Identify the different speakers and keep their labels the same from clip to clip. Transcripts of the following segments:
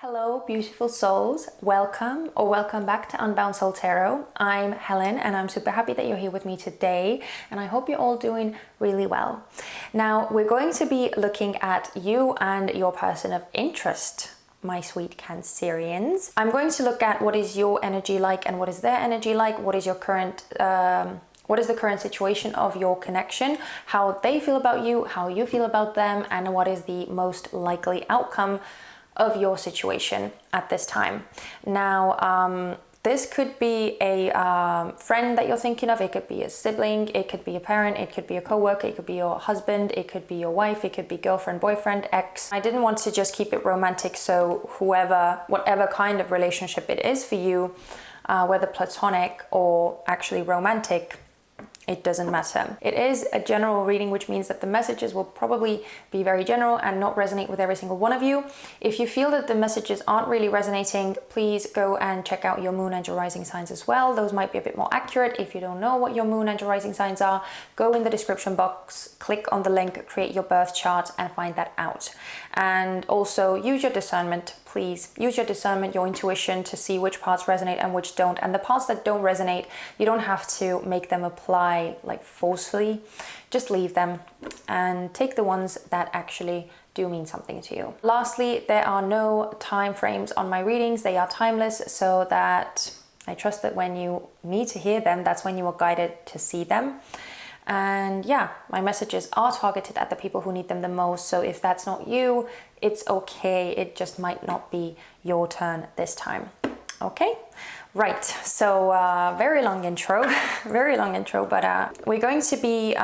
Speaker 1: Hello, beautiful souls. Welcome or welcome back to Unbound Soul Tarot. I'm Helen and I'm super happy that you're here with me today, and I hope you're all doing really well. Now, we're going to be looking at you and your person of interest, my sweet Cancerians. I'm going to look at what is your energy like and what is their energy like, what is your current what is the current situation of your connection, how they feel about you, how you feel about them, and what is the most likely outcome of your situation at this time. Now, this could be a friend that you're thinking of. It could be a sibling, it could be a parent, it could be a co-worker, it could be your husband, it could be your wife, it could be girlfriend, boyfriend, ex. I didn't want to just keep it romantic, so whatever kind of relationship it is for you, whether platonic or actually romantic, it doesn't matter. It is a general reading, which means that the messages will probably be very general and not resonate with every single one of you. If you feel that the messages aren't really resonating, please go and check out your moon and your rising signs as well. Those might be a bit more accurate. If you don't know what your moon and your rising signs are, go in the description box, click on the link, create your birth chart and find that out. And also use your discernment. Please use your discernment, your intuition to see which parts resonate and which don't. And the parts that don't resonate, you don't have to make them apply like forcefully. Just leave them and take the ones that actually do mean something to you. Lastly, there are no time frames on my readings. They are timeless, so that I trust that when you need to hear them, that's when you are guided to see them. And yeah, my messages are targeted at the people who need them the most. So if that's not you, it's okay. It just might not be your turn this time. Okay, right. So very long intro, but we're going to be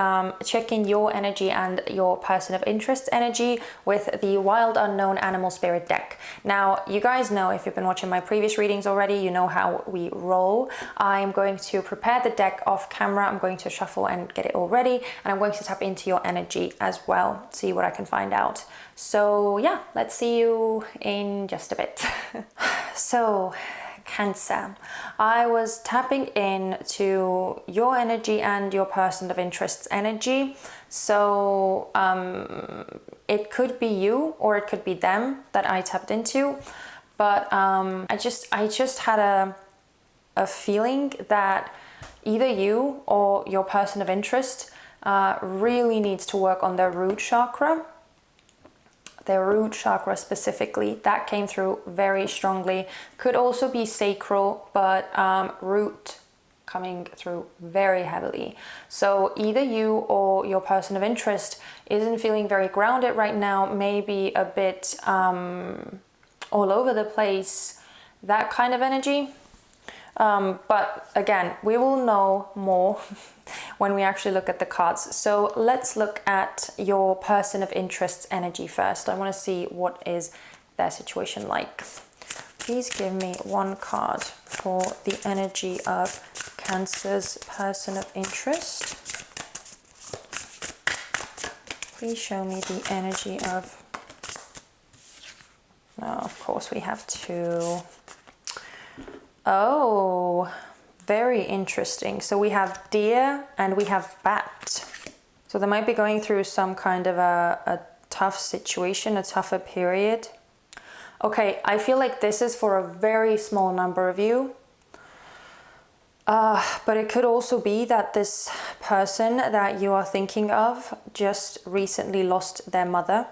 Speaker 1: checking your energy and your person of interest energy with the Wild Unknown Animal Spirit deck. Now, you guys know, if you've been watching my previous readings already, you know how we roll. I'm going to prepare the deck off camera. I'm going to shuffle and get it all ready, and I'm going to tap into your energy as well, see what I can find out. So yeah, let's see you in just a bit. So, Cancer, I was tapping into your energy and your person of interest's energy. So it could be you or it could be them that I tapped into, but I just had a feeling that either you or your person of interest really needs to work on their root chakra. Their root chakra specifically, that came through very strongly. Could also be sacral, but root coming through very heavily. So either you or your person of interest isn't feeling very grounded right now, maybe a bit all over the place, that kind of energy. But again, we will know more when we actually look at the cards. So let's look at your person of interest's energy first. I want to see what is their situation like. Please give me one card for the energy of Cancer's person of interest. Please show me the energy of... Oh, of course we have two. Oh, very interesting. So we have deer and we have bat. So they might be going through some kind of a tough situation, a tougher period. Okay, I feel like this is for a very small number of you. But it could also be that this person that you are thinking of just recently lost their mother.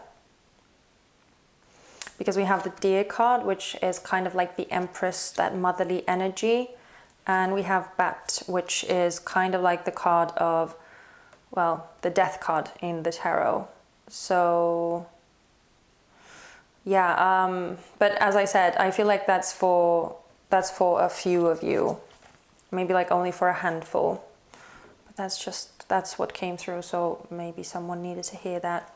Speaker 1: Because we have the deer card, which is kind of like the Empress, that motherly energy. And we have bat, which is kind of like the card of, well, the death card in the tarot. So, yeah, but as I said, I feel like that's for a few of you. Maybe like only for a handful. But that's what came through, so maybe someone needed to hear that.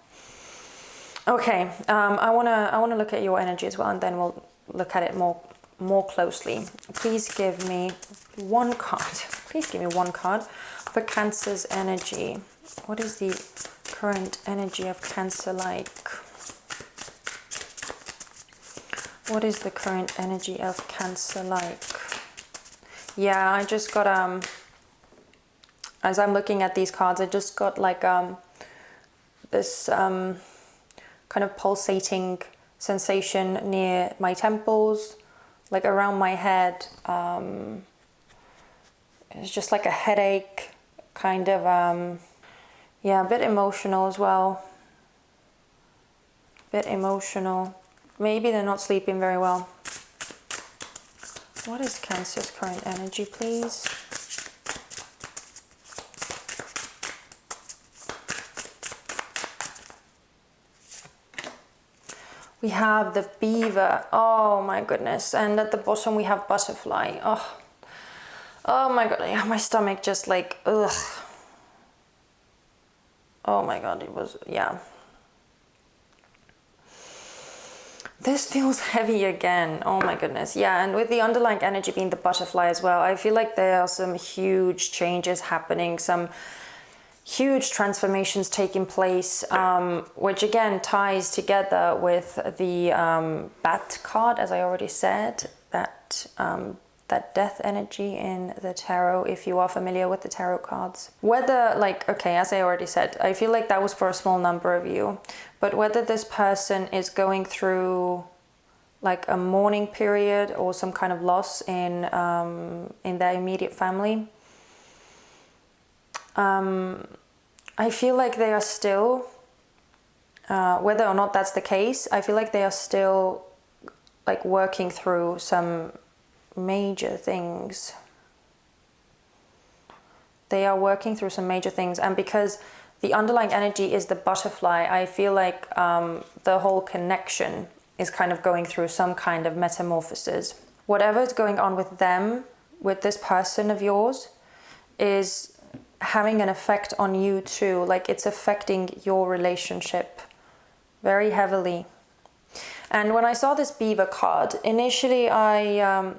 Speaker 1: Okay, I wanna look at your energy as well, and then we'll look at it more closely. Please give me one card. Please give me one card for Cancer's energy. What is the current energy of Cancer like? What is the current energy of Cancer like? Yeah, I just got as I'm looking at these cards, I just got like this kind of pulsating sensation near my temples, like around my head. It's just like a headache, kind of, yeah, a bit emotional as well. Bit emotional. Maybe they're not sleeping very well. What is Cancer's current energy, please? We have the beaver. Oh my goodness. And at the bottom we have butterfly. Oh my god. Yeah, my stomach just like, ugh. Oh my god, it was, yeah. This feels heavy again. Oh my goodness. Yeah, and with the underlying energy being the butterfly as well, I feel like there are some huge changes happening, some huge transformations taking place, which again ties together with the bat card, as I already said, that death energy in the tarot, if you are familiar with the tarot cards. Whether, like, okay, as I already said, I feel like that was for a small number of you, but whether this person is going through like a mourning period or some kind of loss in their immediate family, I feel like they are still, whether or not that's the case, I feel like they are still like working through some major things. They are working through some major things, and because the underlying energy is the butterfly, I feel like the whole connection is kind of going through some kind of metamorphosis. Whatever is going on with them, with this person of yours, is having an effect on you too. Like, it's affecting your relationship very heavily. And when I saw this beaver card, initially I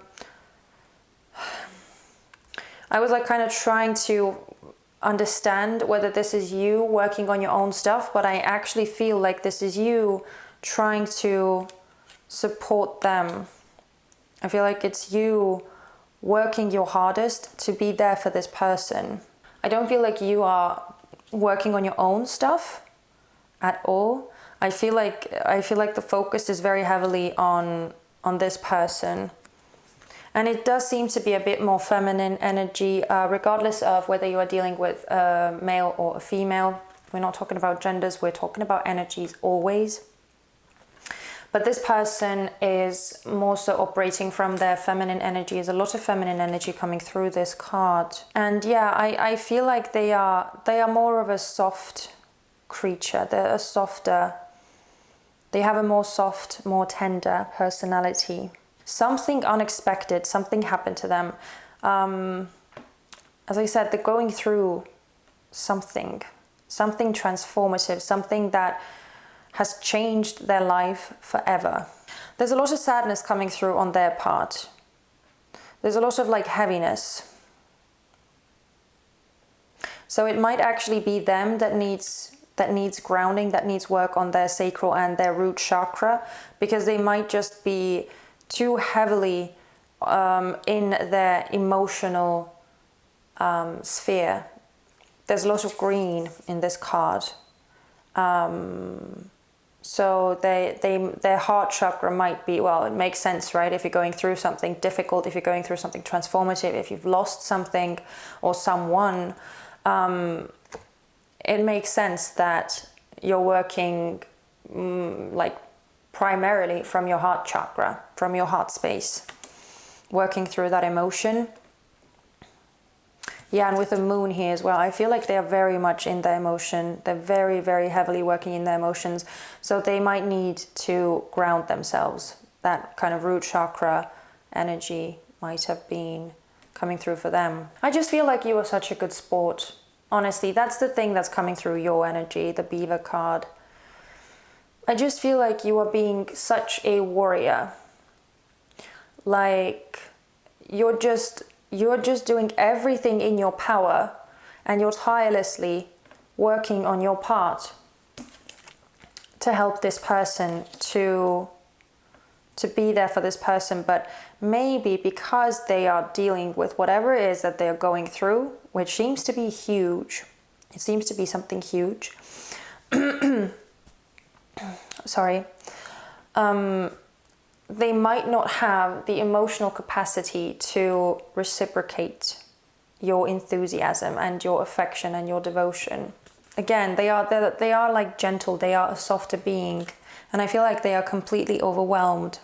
Speaker 1: was like kind of trying to understand whether this is you working on your own stuff, but I actually feel like this is you trying to support them. I feel like it's you working your hardest to be there for this person. I don't feel like you are working on your own stuff at all. I feel like the focus is very heavily on this person. And it does seem to be a bit more feminine energy, regardless of whether you are dealing with a male or a female. We're not talking about genders, we're talking about energies always. But this person is more so operating from their feminine energy. There's a lot of feminine energy coming through this card. And yeah, I feel like they are more of a soft creature. They're a softer, they have a more soft, more tender personality. Something unexpected, something happened to them. As I said, they're going through something transformative, something that has changed their life forever. There's a lot of sadness coming through on their part. There's a lot of like heaviness. So it might actually be them that needs grounding, that needs work on their sacral and their root chakra, because they might just be too heavily in their emotional sphere. There's a lot of green in this card. So their heart chakra might be, well, it makes sense, right? If you're going through something difficult, if you're going through something transformative, if you've lost something or someone, it makes sense that you're working like primarily from your heart chakra, from your heart space, working through that emotion. Yeah, and with the moon here as well, I feel like they are very much in their emotion. They're very, very heavily working in their emotions. So they might need to ground themselves. That kind of root chakra energy might have been coming through for them. I just feel like you are such a good sport. Honestly, that's the thing that's coming through your energy, the beaver card. I just feel like you are being such a warrior. Like, you're just doing everything in your power, and you're tirelessly working on your part to help this person, to be there for this person. But maybe because they are dealing with whatever it is that they're going through, which seems to be huge, it seems to be something huge. Sorry. they might not have the emotional capacity to reciprocate your enthusiasm and your affection and your devotion. Again, they are like gentle, they are a softer being, and I feel like they are completely overwhelmed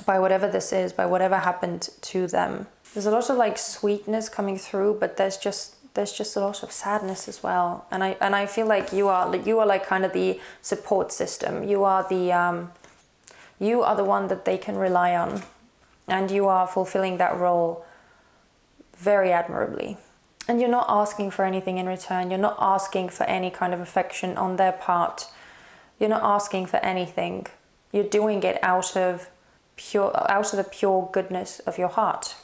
Speaker 1: by whatever this is, by whatever happened to them. There's a lot of like sweetness coming through, but there's just a lot of sadness as well. And I feel like you are like kind of the support system. You are the one that they can rely on, and you are fulfilling that role very admirably. And you're not asking for anything in return. You're not asking for any kind of affection on their part. You're not asking for anything. You're doing it out of the pure goodness of your heart.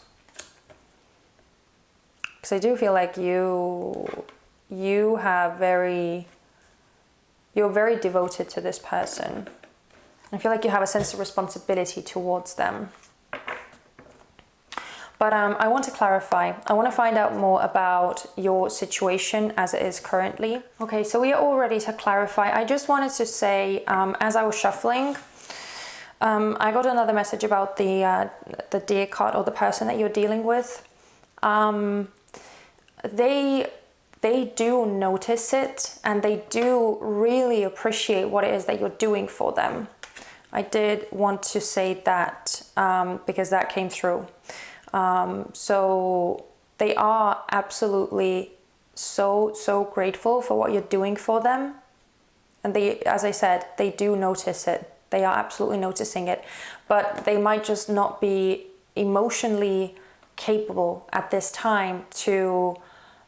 Speaker 1: Because I do feel like you're very devoted to this person. I feel like you have a sense of responsibility towards them. But I want to clarify. I want to find out more about your situation as it is currently. Okay, so we are all ready to clarify. I just wanted to say, as I was shuffling, I got another message about the deer card, or the person that you're dealing with. They do notice it, and they do really appreciate what it is that you're doing for them. I did want to say that because that came through. So they are absolutely so grateful for what you're doing for them. And they, as I said, they do notice it. They are absolutely noticing it. But they might just not be emotionally capable at this time to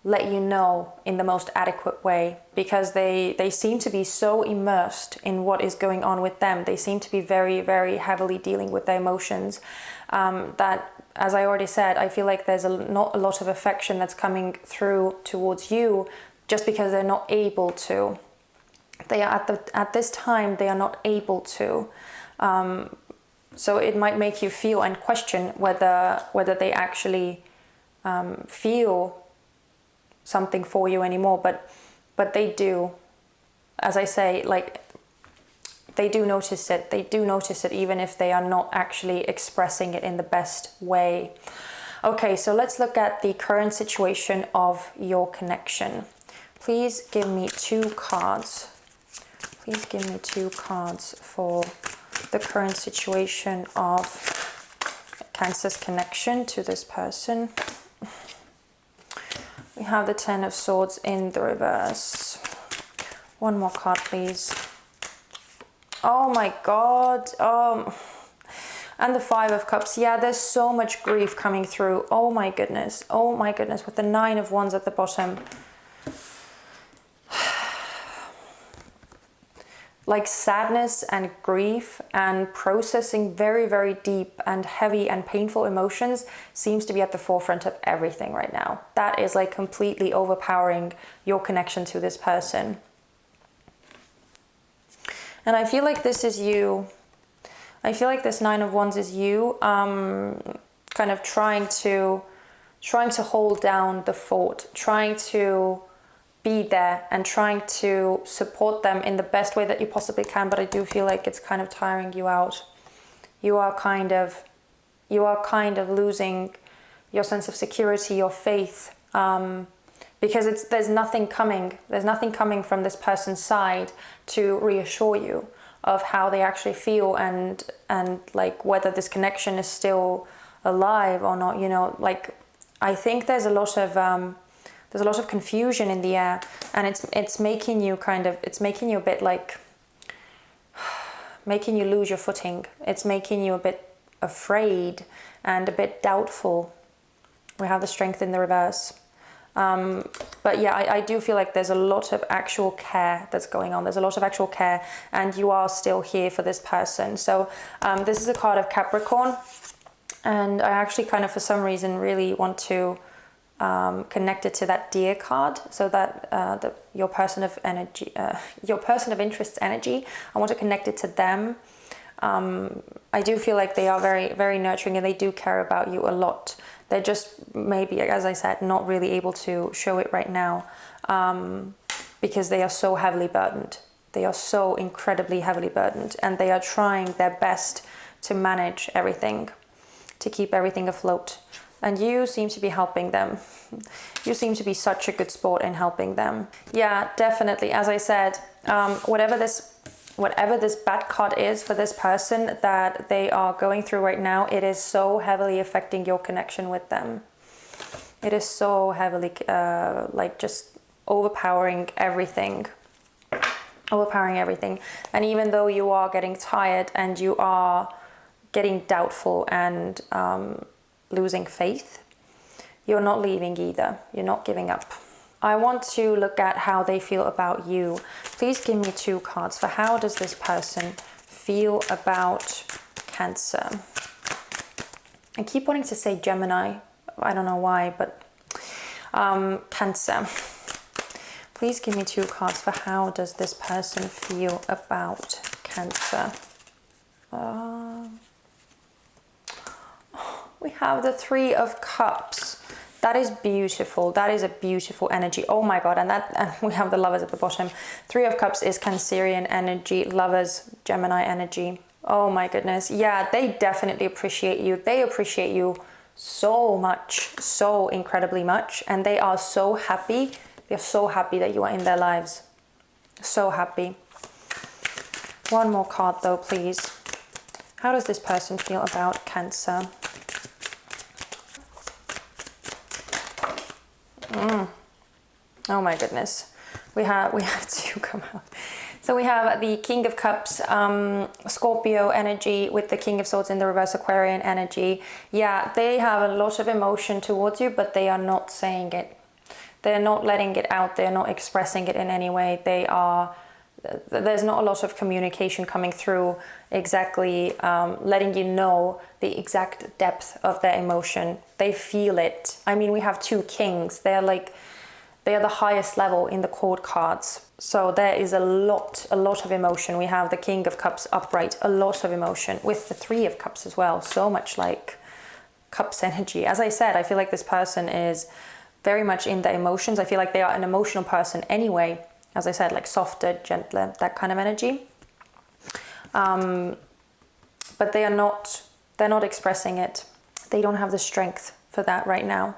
Speaker 1: let you know in the most adequate way, because they seem to be so immersed in what is going on with them. They seem to be very heavily dealing with their emotions, that, as I already said, I feel like there's not a lot of affection that's coming through towards you, just because they're not able to. They are at this time they are not able to. So it might make you feel and question whether they actually feel something for you anymore, but they do. As I say, like, they do notice it. They do notice it, even if they are not actually expressing it in the best way. Okay, so let's look at the current situation of your connection. Please give me 2 cards. Please give me 2 cards for the current situation of Cancer's connection to this person. We have the 10 of Swords in the reverse. 1 more card, please. Oh my God. And the 5 of Cups. Yeah, there's so much grief coming through. Oh my goodness. Oh my goodness. With the 9 of Wands at the bottom. Like sadness and grief and processing very deep and heavy and painful emotions seems to be at the forefront of everything right now. That is like completely overpowering your connection to this person. And I feel like this is you. I feel like this 9 of Wands is you, kind of trying to hold down the fort, trying to be there and trying to support them in the best way that you possibly can. But I do feel like it's kind of tiring you out. You are kind of losing your sense of security, your faith, because there's nothing coming from this person's side to reassure you of how they actually feel and like whether this connection is still alive or not. You know, like, I think there's a lot of confusion in the air, and it's making you a bit like, making you lose your footing. It's making you a bit afraid and a bit doubtful. We have the Strength in the reverse. But yeah, I do feel like there's a lot of actual care that's going on. There's a lot of actual care, and you are still here for this person. So this is a card of Capricorn, and I actually kind of, for some reason, really want to connected to that Deer card, so that your person of energy, your person of interest's energy, I want to connect it to them. I do feel like they are very nurturing, and they do care about you a lot. They're just maybe, as I said, not really able to show it right now, because they are so heavily burdened. They are so incredibly heavily burdened, and they are trying their best to manage everything, to keep everything afloat. And you seem to be helping them. You seem to be such a good sport in helping them. Yeah, definitely. As I said, whatever this bad card is for this person that they are going through right now, it is so heavily affecting your connection with them. It is so heavily like just overpowering everything. Overpowering everything. And even though you are getting tired and you are getting doubtful and losing faith, you're not leaving either. You're not giving up. I want to look at how they feel about you. Please give me 2 cards for how does this person feel about Cancer. I keep wanting to say Gemini. I don't know why, but Cancer. Please give me 2 cards for how does this person feel about Cancer. We have the 3 of Cups. That is beautiful. That is a beautiful energy. Oh my God. And we have the Lovers at the bottom. 3 of Cups is Cancerian energy. Lovers, Gemini energy. Oh my goodness. Yeah, they definitely appreciate you. They appreciate you so much, so incredibly much. And they are so happy. They're so happy that you are in their lives. So happy. One more card though, please. How does this person feel about Cancer? Oh my goodness. We have 2 come out. So we have the King of Cups, Scorpio energy with the King of Swords in the reverse, Aquarian energy. Yeah, they have a lot of emotion towards you, but they are not saying it. They're not letting it out. They're not expressing it in any way. There's not a lot of communication coming through exactly letting you know the exact depth of their emotion. They feel it. I mean, we have 2 kings. They are the highest level in the court cards. So there is a lot of emotion. We have the King of Cups upright, a lot of emotion with the 3 of Cups as well. So much like Cups energy. As I said, I feel like this person is very much in their emotions. I feel like they are an emotional person anyway. As I said, like softer, gentler, that kind of energy. But they're not expressing it. They don't have the strength for that right now.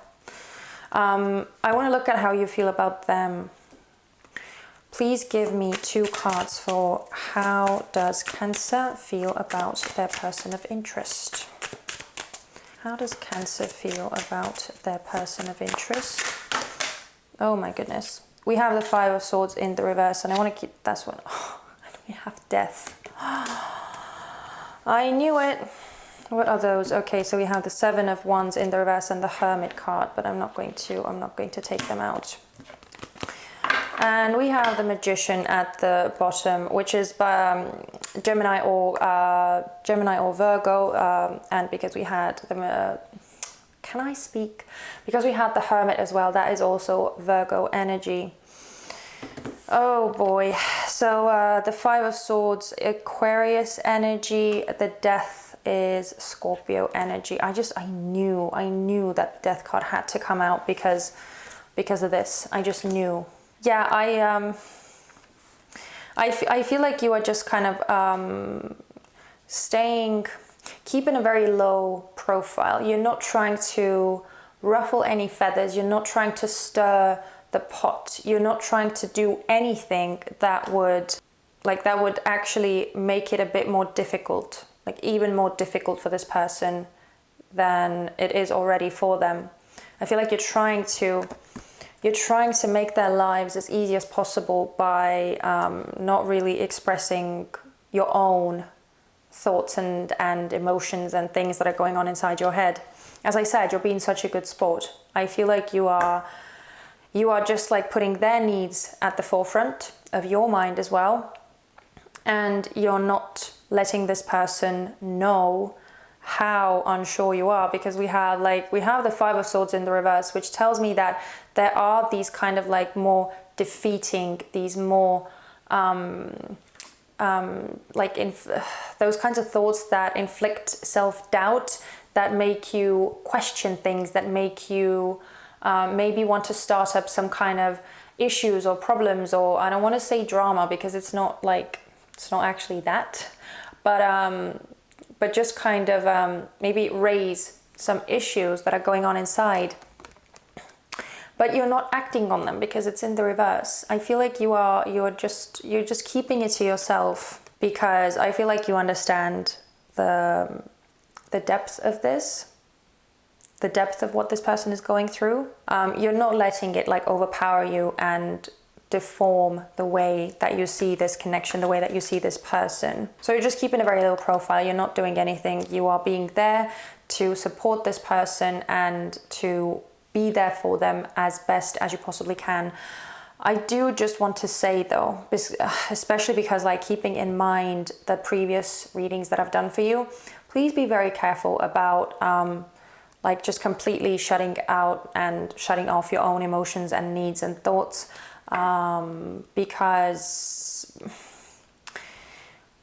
Speaker 1: I want to look at how you feel about them. Please give me 2 cards for how does Cancer feel about their person of interest. How does Cancer feel about their person of interest? Oh my goodness. We have the 5 of Swords in the reverse, and I want to keep, that's what, we have Death. I knew it. What are those? Okay, so we have the 7 of Wands in the reverse and the Hermit card, but I'm not going to take them out. And we have the Magician at the bottom, which is Gemini or Virgo, and because we had the can I speak? Because we had the Hermit as well, that is also Virgo energy. Oh boy. So the 5 of Swords, Aquarius energy, the Death is Scorpio energy. I knew that Death card had to come out because of this. I just knew. Yeah, I feel like you are just kind of keeping a very low profile. You're not trying to ruffle any feathers. You're not trying to stir the pot. You're not trying to do anything that would actually make it a bit more difficult, like even more difficult for this person than it is already for them. I feel like you're trying to make their lives as easy as possible by not really expressing your own thoughts and emotions and things that are going on inside your head. As I said, you're being such a good sport. I feel like you are just like putting their needs at the forefront of your mind as well. And you're not letting this person know how unsure you are, because we have the 5 of Swords in the reverse, which tells me that there are these kind of like more defeating, these more those kinds of thoughts that inflict self-doubt, that make you question things, that make you maybe want to start up some kind of issues or problems, or I don't want to say drama because it's not actually that, but just kind of maybe raise some issues that are going on inside, but you're not acting on them because it's in the reverse. I feel like you're just keeping it to yourself, because I feel like you understand the depth of this, the depth of what this person is going through. You're not letting it like overpower you and deform the way that you see this connection, the way that you see this person. So you're just keeping a very low profile. You're not doing anything. You are being there to support this person and to be there for them as best as you possibly can. I do just want to say though, especially because like keeping in mind the previous readings that I've done for you, please be very careful about like just completely shutting out and shutting off your own emotions and needs and thoughts, because,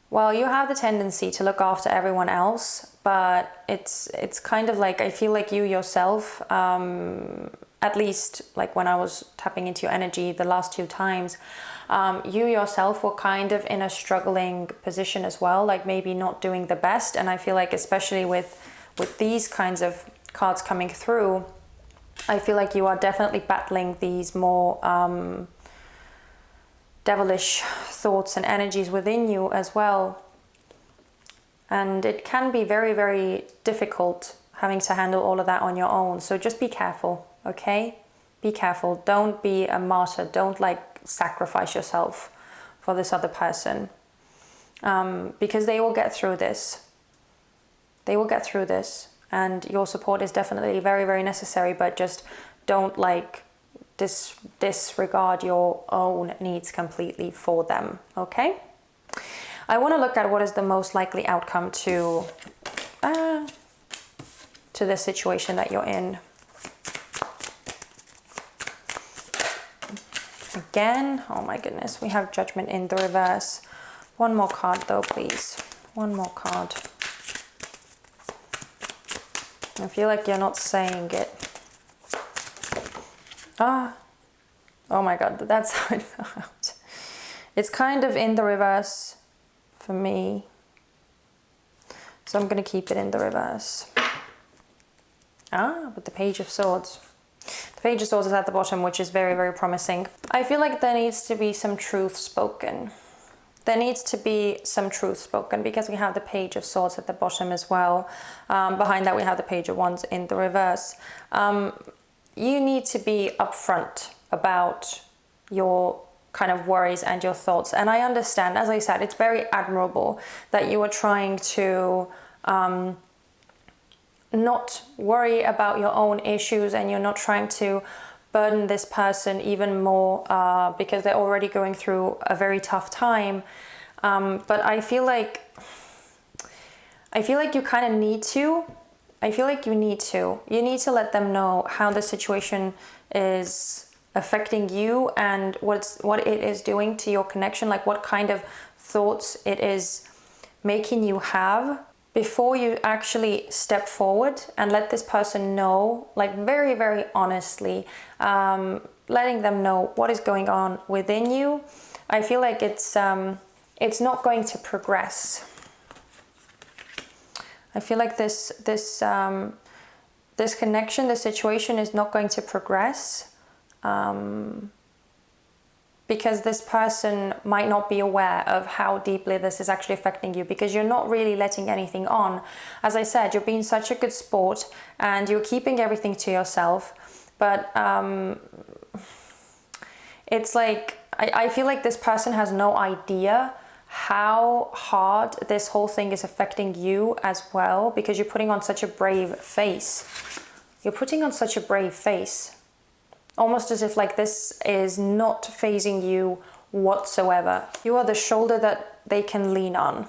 Speaker 1: well, you have the tendency to look after everyone else, but it's kind of like, I feel like you yourself, at least like when I was tapping into your energy the last 2 times, you yourself were kind of in a struggling position as well, like maybe not doing the best. And I feel like especially with these kinds of cards coming through, I feel like you are definitely battling these more devilish thoughts and energies within you as well. And it can be very, very difficult having to handle all of that on your own. So just be careful, okay? Be careful. Don't be a martyr. Don't like sacrifice yourself for this other person, because they will get through this. They will get through this, and your support is definitely very, very necessary, but just don't like disregard your own needs completely for them, okay? I want to look at what is the most likely outcome to the situation that you're in. Again, oh my goodness, we have Judgment in the reverse. One more card though, please. One more card. I feel like you're not saying it. Oh my God, that's how it fell out. It's kind of in the reverse for me, so I'm going to keep it in the reverse. But the Page of Swords. The Page of Swords is at the bottom, which is very, very promising. I feel like there needs to be some truth spoken. There needs to be some truth spoken, because we have the Page of Swords at the bottom as well. Behind that we have the Page of Wands in the reverse. You need to be upfront about your kind of worries and your thoughts. And I understand, as I said, it's very admirable that you are trying to not worry about your own issues, and you're not trying to burden this person even more because they're already going through a very tough time. But I feel like you kind of need to. I feel like you need to let them know how the situation is affecting you and what it is doing to your connection, like what kind of thoughts it is making you have, before you actually step forward and let this person know, like very, very honestly, letting them know what is going on within you. I feel like it's not going to progress. I feel like this connection, this situation is not going to progress, because this person might not be aware of how deeply this is actually affecting you, because you're not really letting anything on. As I said, you're being such a good sport and you're keeping everything to yourself, but it's like, I feel like this person has no idea how hard this whole thing is affecting you as well, because you're putting on such a brave face. You're putting on such a brave face. Almost as if like this is not phasing you whatsoever. You are the shoulder that they can lean on.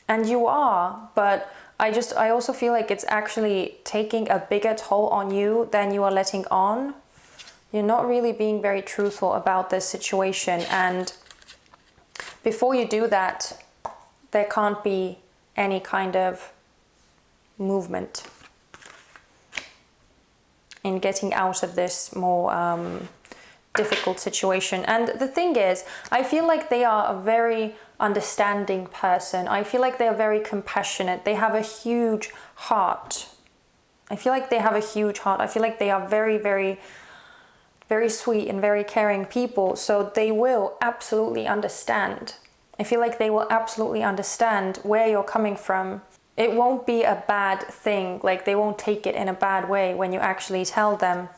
Speaker 1: And you are, but I also feel like it's actually taking a bigger toll on you than you are letting on. You're not really being very truthful about this situation, and before you do that, there can't be any kind of movement in getting out of this more difficult situation. And the thing is, I feel like they are a very understanding person. I feel like they are very compassionate. They have a huge heart. I feel like they have a huge heart. I feel like they are very, very, very sweet and very caring people. So they will absolutely understand. I feel like they will absolutely understand where you're coming from. It won't be a bad thing. Like, they won't take it in a bad way when you actually tell them.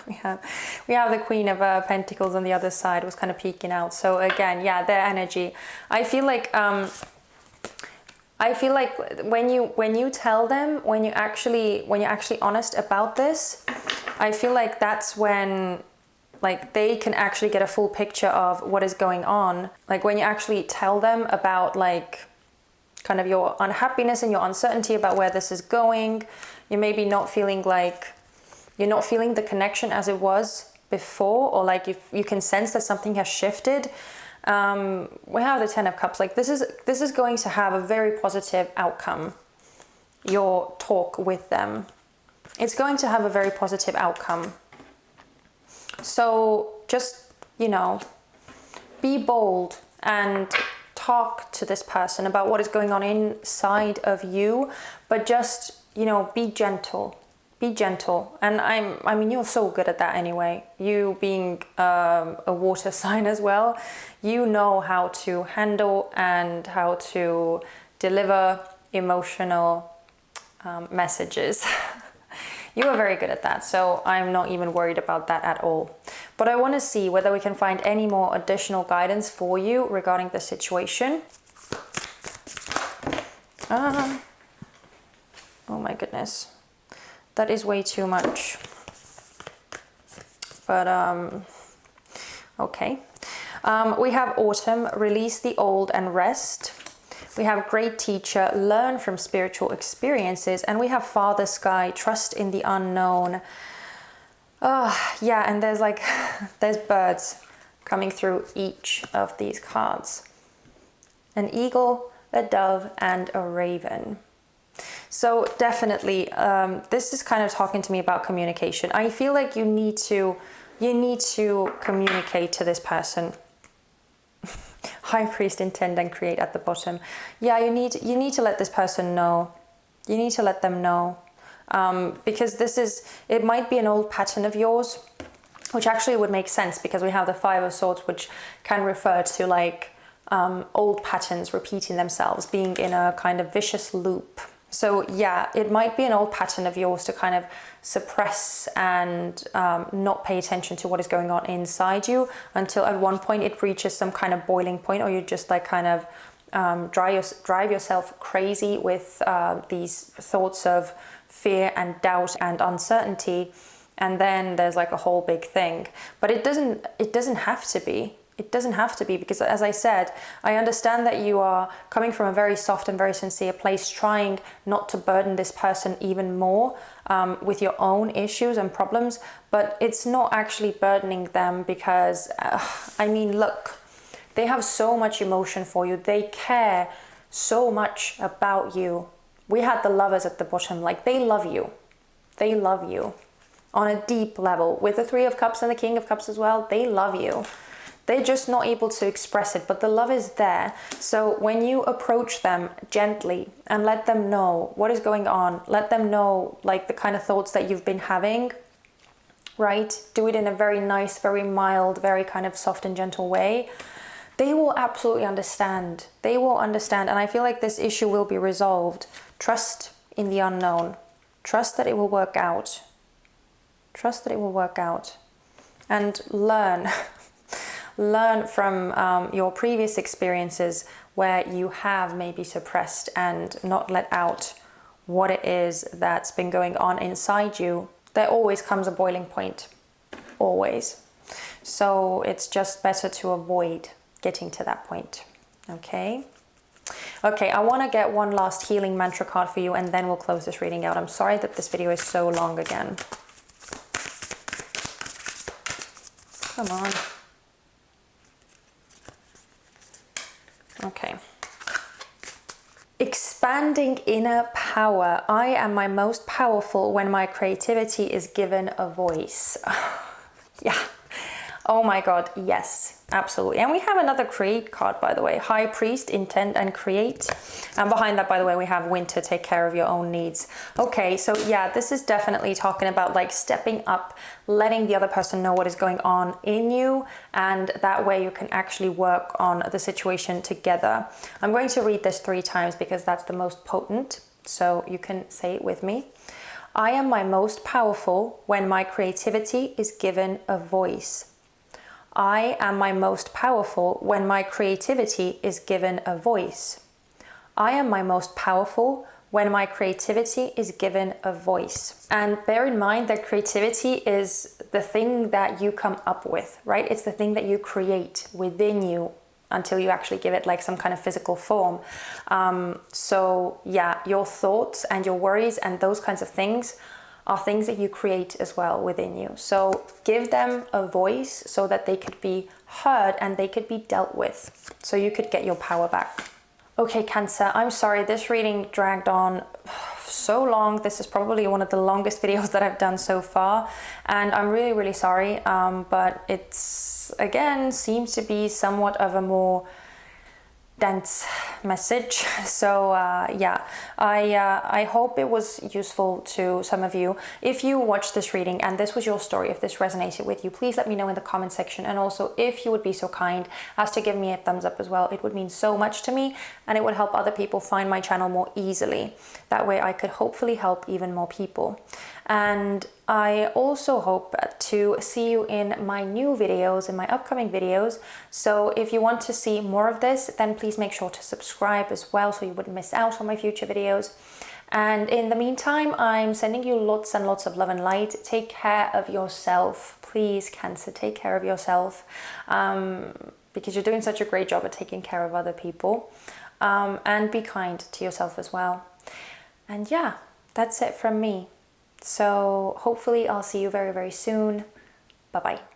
Speaker 1: we have the Queen of Pentacles on the other side, was kind of peeking out. So again, yeah, their energy. I feel like when you tell them, when you're actually honest about this, I feel like that's when, like, they can actually get a full picture of what is going on. Like, when you actually tell them about, like, kind of your unhappiness and your uncertainty about where this is going, you're maybe not feeling like, you're not feeling the connection as it was before, or like you can sense that something has shifted. We have the Ten of Cups. Like, this is going to have a very positive outcome. Your talk with them, it's going to have a very positive outcome. So just, you know, be bold and talk to this person about what is going on inside of you, but just, you know, be gentle. Be gentle. And I mean, you're so good at that anyway. You being a water sign as well, you know how to handle and how to deliver emotional messages. You are very good at that, so I'm not even worried about that at all. But I want to see whether we can find any more additional guidance for you regarding the situation. Oh my goodness. That is way too much. But, okay. We have Autumn, release the old and rest. We have Great Teacher, learn from spiritual experiences. And we have Father Sky, trust in the unknown. Yeah, and there's like, there's birds coming through each of these cards. An eagle, a dove, and a raven. So definitely, this is kind of talking to me about communication. I feel like you need to communicate to this person. High Priest, intend and create at the bottom. Yeah, you need to let this person know. You need to let them know. Because it might be an old pattern of yours, which actually would make sense because we have the Five of Swords, which can refer to like old patterns repeating themselves, being in a kind of vicious loop. So yeah, it might be an old pattern of yours to kind of suppress and not pay attention to what is going on inside you until at one point it reaches some kind of boiling point, or you just like kind of drive yourself crazy with these thoughts of fear and doubt and uncertainty, and then there's like a whole big thing. But it doesn't have to be. It doesn't have to be, because as I said, I understand that you are coming from a very soft and very sincere place, trying not to burden this person even more with your own issues and problems, but it's not actually burdening them because, I mean, look, they have so much emotion for you. They care so much about you. We had the Lovers at the bottom, like they love you. They love you on a deep level. With the Three of Cups and the King of Cups as well, they love you. They're just not able to express it, but the love is there. So when you approach them gently and let them know what is going on, let them know like the kind of thoughts that you've been having, right? Do it in a very nice, very mild, very kind of soft and gentle way. They will absolutely understand. They will understand. And I feel like this issue will be resolved. Trust in the unknown. Trust that it will work out. Trust that it will work out. And learn. Learn from your previous experiences where you have maybe suppressed and not let out what it is that's been going on inside you. There always comes a boiling point. Always. So it's just better to avoid getting to that point. Okay? Okay, I want to get one last healing mantra card for you and then we'll close this reading out. I'm sorry that this video is so long again. Come on. expand Expanding inner power. I am my most powerful when my creativity is given a voice. Yeah. Oh my God, yes, absolutely. And we have another create card, by the way. High Priest, intend and create. And behind that, by the way, we have winter, take care of your own needs. Okay, so yeah, this is definitely talking about like stepping up, letting the other person know what is going on in you. And that way you can actually work on the situation together. I'm going to read this 3 times because that's the most potent. So you can say it with me. I am my most powerful when my creativity is given a voice. I am my most powerful when my creativity is given a voice. I am my most powerful when my creativity is given a voice. And bear in mind that creativity is the thing that you come up with, right? It's the thing that you create within you until you actually give it like some kind of physical form. So yeah, your thoughts and your worries and those kinds of things are things that you create as well within you. So give them a voice so that they could be heard and they could be dealt with, so you could get your power back. Okay, Cancer, I'm sorry, this reading dragged on so long. This is probably one of the longest videos that I've done so far, and I'm really, really sorry, but it's, again, seems to be somewhat of a more dense message. So yeah, I hope it was useful to some of you. If you watched this reading and this was your story, if this resonated with you, please let me know in the comment section. And also, if you would be so kind as to give me a thumbs up as well, it would mean so much to me, and it would help other people find my channel more easily. That way I could hopefully help even more people. And I also hope to see you in my new videos, in my upcoming videos. So if you want to see more of this, then please make sure to subscribe as well, so you wouldn't miss out on my future videos. And in the meantime, I'm sending you lots and lots of love and light. Take care of yourself. Please, Cancer, take care of yourself, because you're doing such a great job at taking care of other people. And be kind to yourself as well. And yeah, that's it from me. So hopefully I'll see you very, very soon. Bye-bye.